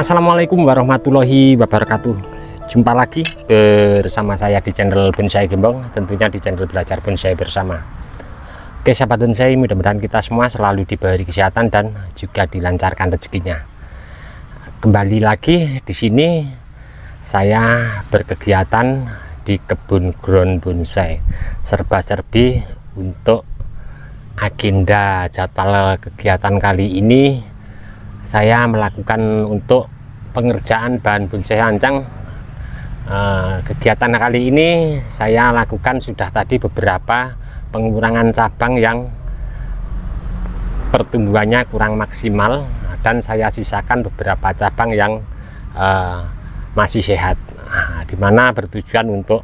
Assalamualaikum warahmatullahi wabarakatuh. Jumpa lagi bersama saya di channel Bonsai Gembong, tentunya di channel Belajar Bonsai Bersama. Oke sahabat bonsai, mudah-mudahan kita semua selalu diberi kesehatan dan juga dilancarkan rezekinya. Kembali lagi di sini saya berkegiatan di kebun ground bonsai, serba-serbi untuk agenda jadwal kegiatan kali ini. Saya melakukan untuk pengerjaan bahan bonsai ancang. Kegiatan kali ini saya lakukan sudah tadi beberapa pengurangan cabang yang pertumbuhannya kurang maksimal, dan saya sisakan beberapa cabang yang masih sehat, dimana bertujuan untuk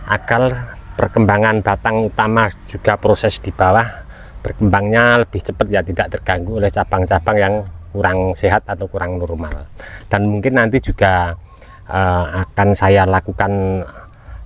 agar perkembangan batang utama juga proses di bawah berkembangnya lebih cepat, ya tidak terganggu oleh cabang-cabang yang kurang sehat atau kurang normal. Dan mungkin nanti juga akan saya lakukan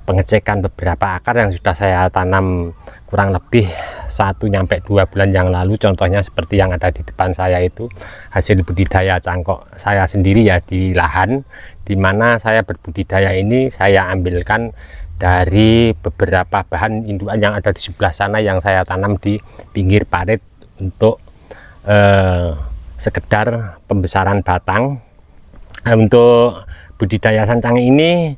pengecekan beberapa akar yang sudah saya tanam kurang lebih 1–2 bulan yang lalu. Contohnya seperti yang ada di depan saya itu hasil budidaya cangkok saya sendiri ya di lahan, dimana saya berbudidaya ini saya ambilkan dari beberapa bahan indukan yang ada di sebelah sana yang saya tanam di pinggir parit untuk sekedar pembesaran batang. Untuk budidaya sancang ini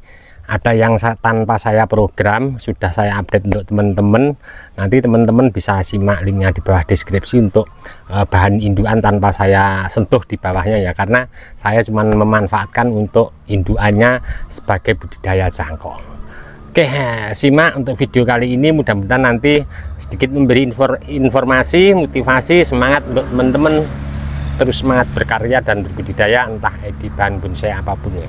ada yang tanpa saya program, sudah saya update untuk teman-teman. Nanti teman-teman bisa simak linknya di bawah deskripsi untuk bahan indukan tanpa saya sentuh di bawahnya ya, karena saya cuma memanfaatkan untuk indukannya sebagai budidaya cangkok. Oke, simak untuk video kali ini, mudah-mudahan nanti sedikit memberi informasi, motivasi, semangat untuk teman-teman terus semangat berkarya dan berbudidaya entah di bahan bonsai apapun ya.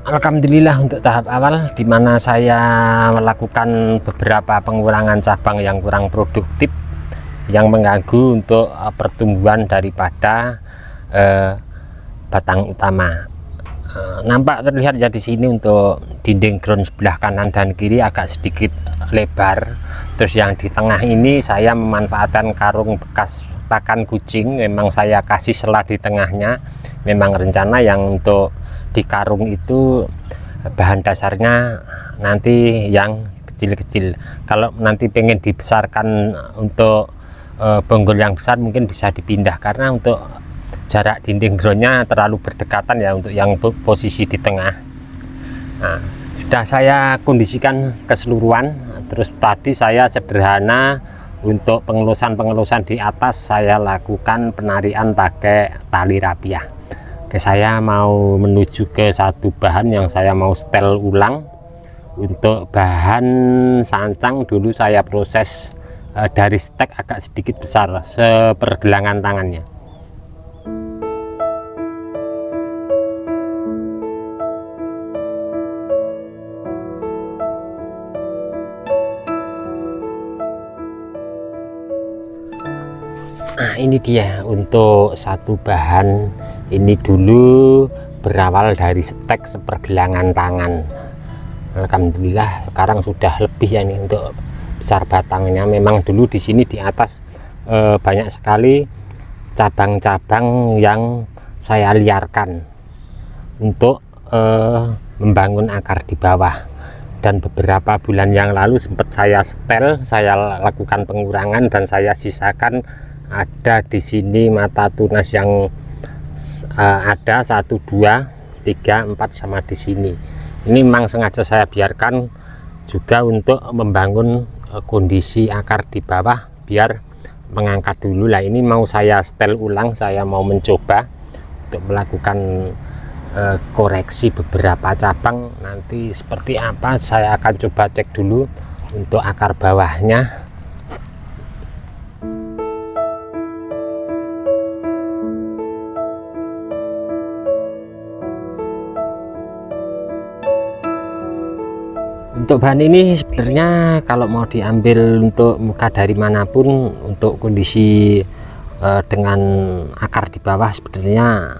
Alhamdulillah untuk tahap awal di mana saya melakukan beberapa pengurangan cabang yang kurang produktif yang mengganggu untuk pertumbuhan daripada batang utama. Nampak terlihat ya di sini untuk dinding ground sebelah kanan dan kiri agak sedikit lebar. Terus yang di tengah ini saya memanfaatkan karung bekas pakan kucing, memang saya kasih sela di tengahnya. Memang rencana yang untuk di karung itu bahan dasarnya nanti yang kecil-kecil. Kalau nanti pengen dibesarkan untuk bonggol yang besar mungkin bisa dipindah, karena untuk jarak dinding groundnya terlalu berdekatan ya untuk yang posisi di tengah. Nah, sudah saya kondisikan keseluruhan. Terus tadi saya sederhana untuk pengelusan di atas saya lakukan penarian pakai tali rapiah. Oke, saya mau menuju ke satu bahan yang saya mau setel ulang. Untuk bahan sancang dulu saya proses dari stek agak sedikit besar, sepergelangan tangannya. Nah, ini dia untuk satu bahan ini dulu berawal dari stek sepergelangan tangan. Alhamdulillah sekarang sudah lebih ya ini untuk besar batangnya. Memang dulu di sini di atas banyak sekali cabang-cabang yang saya liarkan untuk membangun akar di bawah. dan beberapa bulan yang lalu sempat saya setel, saya lakukan pengurangan dan saya sisakan ada di sini mata tunas yang ada 1, 2, 3, 4 sama di sini. Ini memang sengaja saya biarkan juga untuk membangun kondisi akar di bawah biar mengangkat dulu lah. Ini mau saya setel ulang, saya mau mencoba untuk melakukan koreksi beberapa cabang. Nanti seperti apa saya akan coba cek dulu untuk akar bawahnya. Untuk bahan ini sebenarnya kalau mau diambil untuk muka dari manapun, untuk kondisi dengan akar di bawah sebenarnya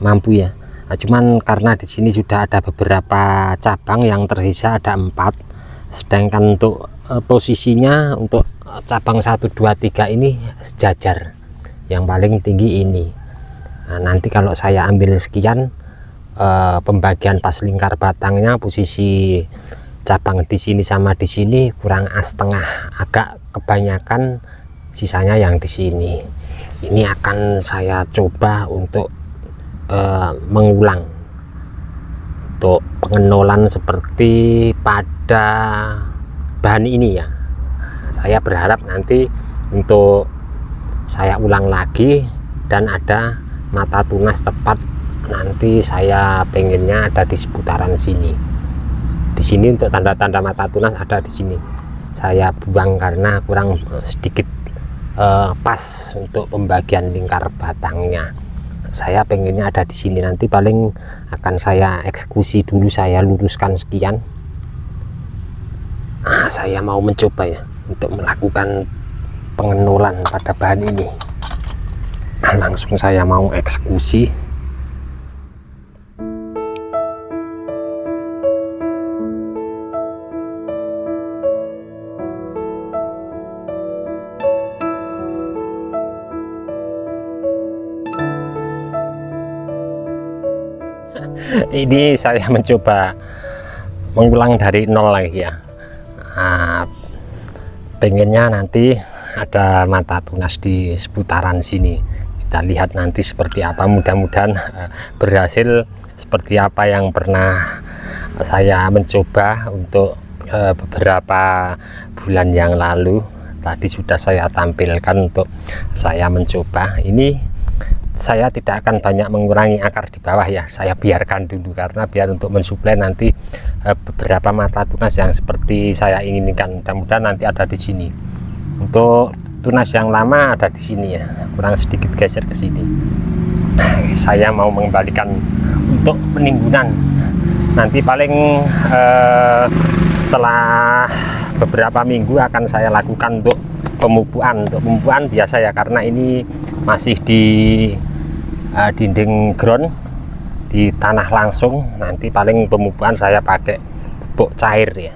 mampu ya. Nah, cuman karena di sini sudah ada beberapa cabang yang tersisa, ada 4, sedangkan untuk posisinya untuk cabang 1, 2, 3 ini sejajar, yang paling tinggi ini. Nah, nanti kalau saya ambil sekian, pembagian pas lingkar batangnya, posisi cabang di sini sama di sini kurang setengah, agak kebanyakan, sisanya yang di sini. Ini akan saya coba untuk mengulang untuk pengenolan seperti pada bahan ini ya. Saya berharap nanti untuk saya ulang lagi dan ada mata tunas tepat. Nanti saya pengennya ada di seputaran sini. Di sini untuk tanda-tanda mata tunas ada di sini. Saya buang karena kurang sedikit pas untuk pembagian lingkar batangnya. Saya pengennya ada di sini. Nanti paling akan saya eksekusi dulu, saya luruskan sekian. Saya mau mencoba ya untuk melakukan pengenolan pada bahan ini. Langsung saya mau eksekusi. Ini saya mencoba mengulang dari nol lagi ya. Pengennya nanti ada mata tunas di seputaran sini. Kita lihat nanti seperti apa, mudah-mudahan berhasil seperti apa yang pernah saya mencoba untuk beberapa bulan yang lalu. Tadi sudah saya tampilkan untuk saya mencoba. Ini saya tidak akan banyak mengurangi akar di bawah ya, saya biarkan dulu karena biar untuk mensuplai nanti beberapa mata tunas yang seperti saya inginkan. Mudah-mudahan nanti ada di sini. Untuk tunas yang lama ada di sini ya, kurang sedikit geser ke sini. Saya mau mengembalikan untuk penimbunan. Nanti paling setelah beberapa minggu akan saya lakukan untuk pemupukan. Untuk pemupukan biasa ya, karena ini masih di dinding ground, di tanah langsung. Nanti paling pemupukan saya pakai pupuk cair ya,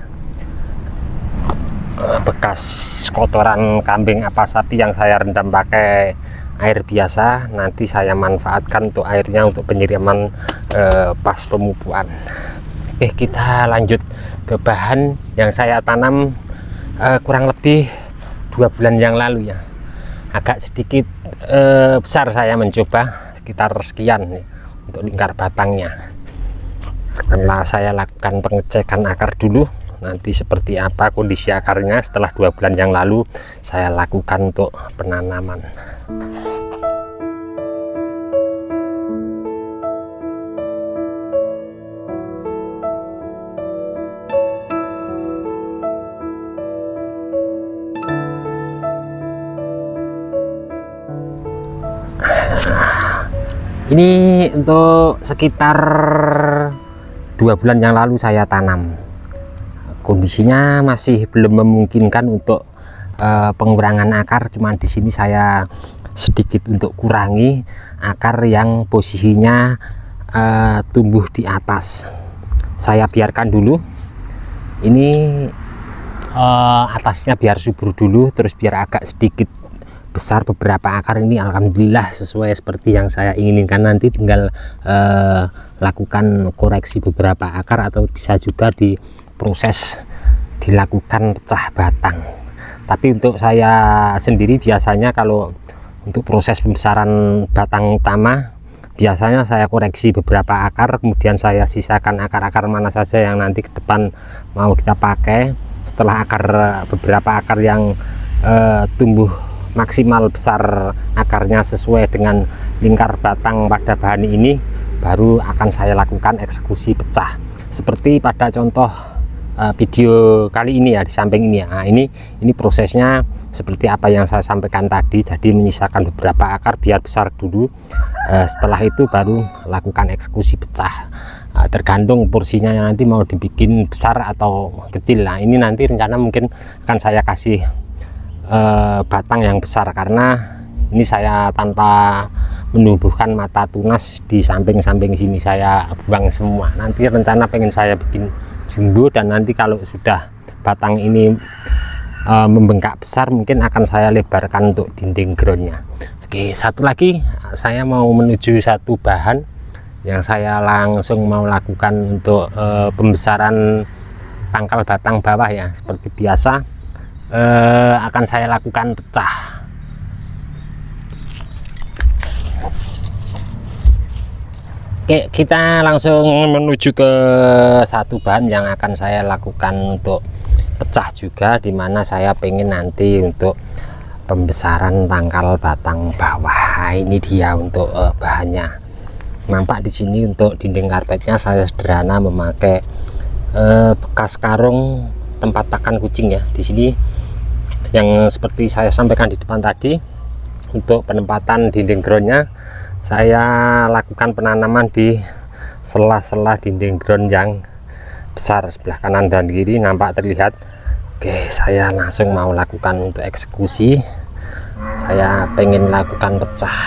bekas kotoran kambing apa sapi yang saya rendam pakai air biasa, nanti saya manfaatkan untuk airnya untuk penyiraman pas pemupukan. Oke, kita lanjut ke bahan yang saya tanam kurang lebih 2 bulan yang lalu ya. Agak sedikit besar, saya mencoba sekitar sekian nih, untuk lingkar batangnya. Setelah saya lakukan pengecekan akar dulu, nanti seperti apa kondisi akarnya setelah 2 bulan yang lalu saya lakukan untuk penanaman. Ini untuk sekitar 2 bulan yang lalu saya tanam. Kondisinya masih belum memungkinkan untuk pengurangan akar, cuman di sini saya sedikit untuk kurangi akar yang posisinya tumbuh di atas. Saya biarkan dulu. Ini atasnya biar subur dulu, terus biar agak sedikit besar beberapa akar ini. Alhamdulillah sesuai seperti yang saya inginkan. Nanti tinggal lakukan koreksi beberapa akar, atau bisa juga di proses dilakukan pecah batang. Tapi untuk saya sendiri biasanya kalau untuk proses pembesaran batang utama, biasanya saya koreksi beberapa akar, kemudian saya sisakan akar-akar mana saja yang nanti ke depan mau kita pakai. Setelah beberapa akar yang tumbuh maksimal besar akarnya sesuai dengan lingkar batang pada bahan ini, baru akan saya lakukan eksekusi pecah seperti pada contoh video kali ini ya, di samping ini ya. Nah, ini prosesnya seperti apa yang saya sampaikan tadi. Jadi menyisakan beberapa akar biar besar dulu, setelah itu baru lakukan eksekusi pecah. Tergantung porsinya yang nanti mau dibikin besar atau kecil. Nah, ini nanti rencana mungkin akan saya kasih batang yang besar, karena ini saya tanpa menumbuhkan mata tunas di samping-samping sini, saya buang semua. Nanti rencana pengen saya bikin jumbo, dan nanti kalau sudah batang ini membengkak besar, mungkin akan saya lebarkan untuk dinding groundnya. Oke, satu lagi saya mau menuju satu bahan yang saya langsung mau lakukan untuk pembesaran pangkal batang bawah ya. Seperti biasa akan saya lakukan pecah. Oke, kita langsung menuju ke satu bahan yang akan saya lakukan untuk pecah juga, dimana saya pengen nanti untuk pembesaran pangkal batang bawah. Nah, ini dia untuk bahannya. Nampak di sini untuk dinding karpetnya saya sederhana memakai bekas karung tempat pakan kucing ya. Di sini yang seperti saya sampaikan di depan tadi, untuk penempatan dinding groundnya saya lakukan penanaman di sela-sela dinding ground yang besar sebelah kanan dan kiri, nampak terlihat. Oke, saya langsung mau lakukan untuk eksekusi. Saya pengen lakukan pecah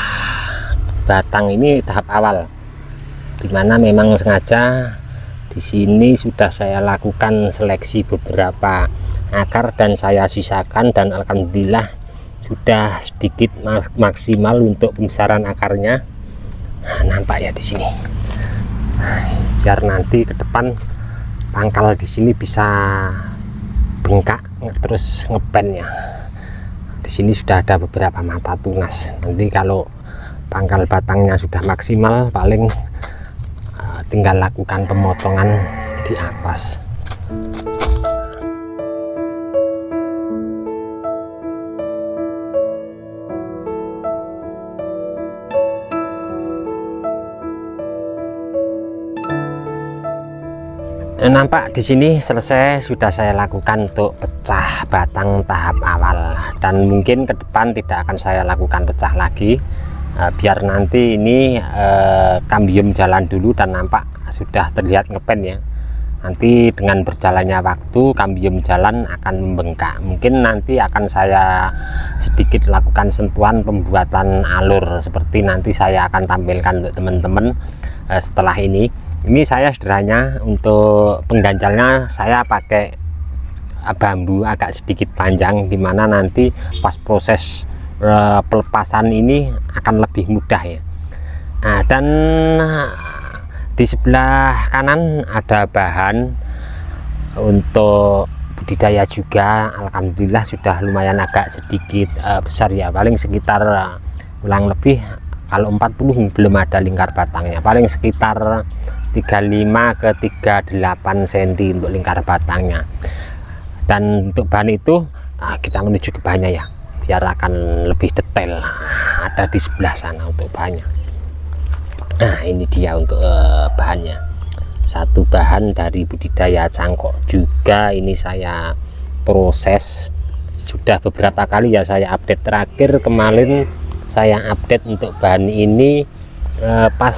batang ini tahap awal, dimana memang sengaja di sini sudah saya lakukan seleksi beberapa akar dan saya sisakan, dan alhamdulillah sudah sedikit maksimal untuk pembesaran akarnya. Nah, nampak ya di sini. Biar nanti ke depan pangkal di sini bisa bengkak terus ngepen ya. Di sini sudah ada beberapa mata tunas. Nanti kalau pangkal batangnya sudah maksimal, paling tinggal lakukan pemotongan di atas. Nampak di sini selesai, sudah saya lakukan untuk pecah batang tahap awal, dan mungkin ke depan tidak akan saya lakukan pecah lagi, biar nanti ini kambium jalan dulu, dan nampak sudah terlihat ngepen ya. Nanti dengan berjalannya waktu kambium jalan akan membengkak. Mungkin nanti akan saya sedikit lakukan sentuhan pembuatan alur, seperti nanti saya akan tampilkan untuk teman-teman setelah ini. Ini saya sederhana untuk pengganjalnya saya pakai bambu agak sedikit panjang, dimana nanti pas proses pelepasan ini akan lebih mudah ya. Nah, dan di sebelah kanan ada bahan untuk budidaya juga. Alhamdulillah sudah lumayan agak sedikit besar ya, paling sekitar kurang lebih, kalau 40 belum ada lingkar batangnya, paling sekitar 35 ke 38 cm untuk lingkar batangnya. Dan untuk bahan itu kita menuju ke bahannya ya, biar akan lebih detail. Ada di sebelah sana untuk bahannya. Nah, ini dia untuk bahannya. Satu bahan dari budidaya cangkok juga, ini saya proses sudah beberapa kali ya, saya update. Terakhir kemarin saya update untuk bahan ini pas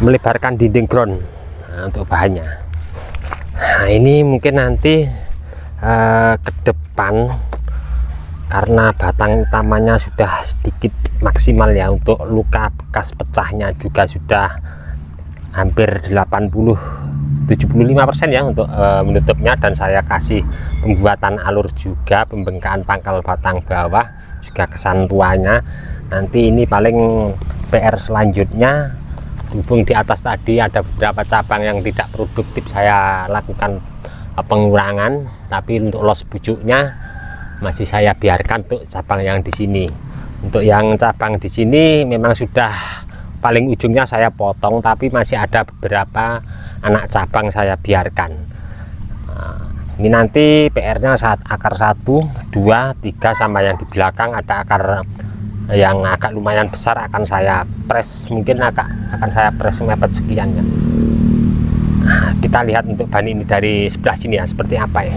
melebarkan dinding ground. Nah, untuk bahannya, nah ini mungkin nanti ke depan, karena batang utamanya sudah sedikit maksimal ya, untuk luka bekas pecahnya juga sudah hampir 75% ya untuk menutupnya, dan saya kasih pembuatan alur juga, pembengkakan pangkal batang bawah juga kesan tuanya. Nanti ini paling PR selanjutnya Hubung di atas tadi ada beberapa cabang yang tidak produktif, saya lakukan pengurangan, tapi untuk los pucuknya masih saya biarkan untuk cabang yang di sini. Untuk yang cabang di sini memang sudah paling ujungnya saya potong, tapi masih ada beberapa anak cabang saya biarkan. Ini nanti PR-nya saat akar 1, 2, 3 sama yang di belakang ada akar yang agak lumayan besar akan saya press, mungkin akan saya press mepet sekian ya. Kita lihat untuk bahan ini dari sebelah sini ya, seperti apa ya.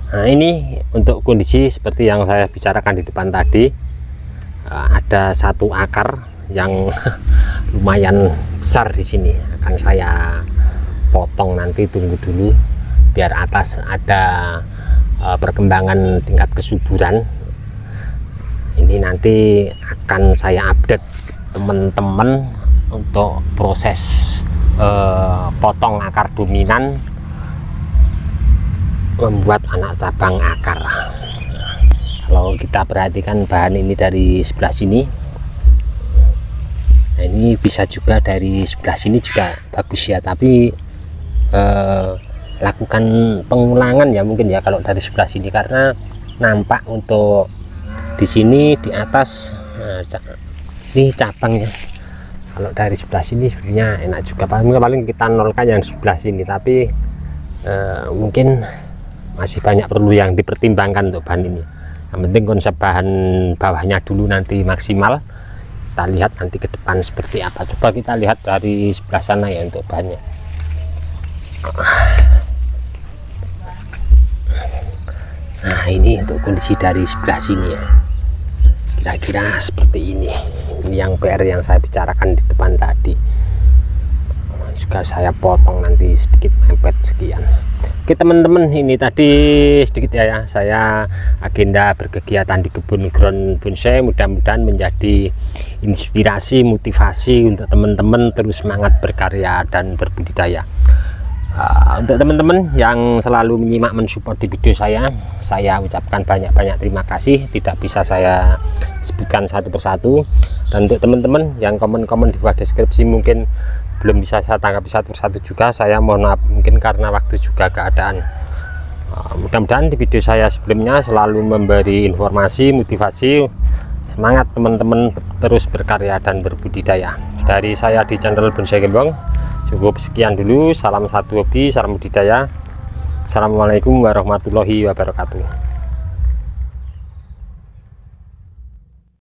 Nah, ini untuk kondisi seperti yang saya bicarakan di depan tadi. Ada satu akar yang lumayan besar di sini, akan saya potong nanti, tunggu dulu biar atas ada perkembangan tingkat kesuburan. Ini nanti akan saya update teman-teman untuk proses potong akar dominan, membuat anak cabang akar. Kalau kita perhatikan bahan ini dari sebelah sini, nah ini bisa juga dari sebelah sini juga bagus ya, tapi lakukan pengulangan ya mungkin ya kalau dari sebelah sini, karena nampak untuk di sini di atas. Nah, ini cabangnya kalau dari sebelah sini sebenarnya enak juga, paling kita nolkan yang sebelah sini, tapi mungkin masih banyak perlu yang dipertimbangkan untuk bahan ini. Yang penting konsep bahan bawahnya dulu nanti maksimal, kita lihat nanti ke depan seperti apa. Coba kita lihat dari sebelah sana ya untuk bahannya. Nah, ini untuk kondisi dari sebelah sini ya, kira-kira seperti ini. Ini yang PR yang saya bicarakan di depan tadi, juga saya potong nanti sedikit mepet sekian. Oke teman-teman, ini tadi sedikit ya saya agenda berkegiatan di kebun ground bonsai, mudah-mudahan menjadi inspirasi, motivasi untuk teman-teman terus semangat berkarya dan berbudidaya. Untuk teman-teman yang selalu menyimak, mensupport di video saya ucapkan banyak-banyak terima kasih, tidak bisa saya sebutkan satu persatu. Dan untuk teman-teman yang komen-komen di bawah deskripsi mungkin belum bisa saya tanggapi satu persatu juga, saya mohon maaf, mungkin karena waktu juga keadaan. Mudah-mudahan di video saya sebelumnya selalu memberi informasi, motivasi, semangat teman-teman terus berkarya dan berbudidaya. Dari saya di channel Bonsai Gembong cukup sekian dulu. Salam satu hobi, salam budidaya. Assalamualaikum warahmatullahi wabarakatuh.